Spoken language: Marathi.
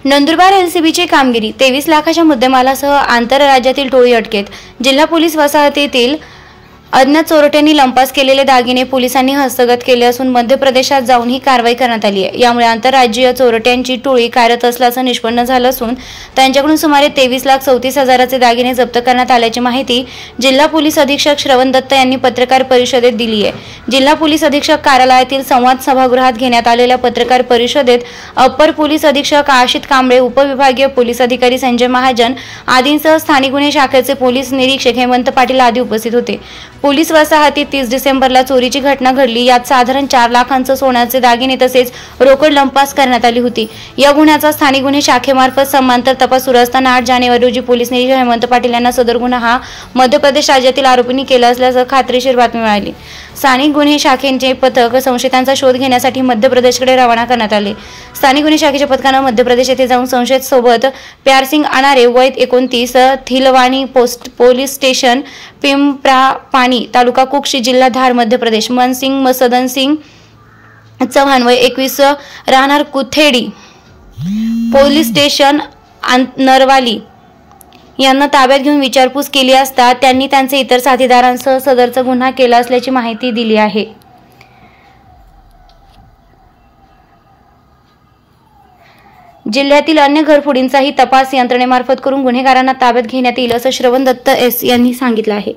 नंदुरबार एलसीबीची कामगिरी 23 लाखाच्या मुद्देमालासह आंतरराज्यातील टोळी अटकेत। जिल्हा पोलीस वसाहतीतील अज्ञात चोरट्यांनी लंपास केलेले दागिने पोलिसांनी हस्तगत केले असून मध्य प्रदेशात जाऊन ही कारवाई करण्यात आली आहे। यामुळे आंतरराज्यीय चोरट्यांची टोळी कार्यरत असल्याचं निष्पन्न झालं असून त्यांच्याकडून सुमारे 23,34,000चे दागिने जप्त करण्यात आल्याची माहिती जिल्हा पोलीस अधीक्षक श्रवण दत्त यांनी पत्रकार परिषदेत दिली आहे। जिल्हा पोलीस अधीक्षक कार्यालयातील संवाद सभागृहात घेण्यात आलेल्या पत्रकार परिषदेत अप्पर पोलीस अधीक्षक आशित कांबळे, उपविभागीय पोलीस अधिकारी संजय महाजन आदींसह स्थानिक गुन्हे शाखेचे पोलीस निरीक्षक हेमंत पाटील आदी उपस्थित होते। पोलीस वसाहतीत 30 डिसेंबरला चोरीची घटना घडली। यात साधारण 4 लाखांचे सोन्याचे दागिने तसेच रोकड लंपास करण्यात आली होती। या गुन्ह्याचा स्थानिक गुन्हे शाखेमार्फत समांतर तपास सुरू असताना 8 जानेवारी रोजी पोलीस निरीक्षक हेमंत पाटील यांना सदर गुन्हा हा मध्य प्रदेश राज्यातील आरोपींनी केला असल्याची खात्रीशीर बातमी मिळाली। स्थानिक गुन्हे शाखेचे पथक संशयितांचा शोध घेण्यासाठी मध्य प्रदेशकडे रवाना करण्यात आले। स्थानिक गुन्हे शाखेच्या पथकाने मध्य प्रदेश येथे जाऊन संशयित सोबत प्यारसिंग अनारे वय 29 थिलवानी पोलीस स्टेशन पिंपरा पानी तालुका कुक्षी जिल्हा धार मध्य प्रदेश, मनसिंग मसदन सिंग चव्हाण वय 21 राहणार कुथेडी पोलीस स्टेशन नरवाली यांना ताब्यात घेऊन विचारपूस केली असता त्यांनी त्यांचे इतर साथीदारांसह सदरचा गुन्हा केला असल्याची माहिती दिली आहे। जिल्ह्यातील अन्य घरफोडींचाही तपास यंत्रणेमार्फत करून गुन्हेगारांना ताब्यात घेण्यात येईल असं श्रवण दत्त एस यांनी सांगितलं आहे।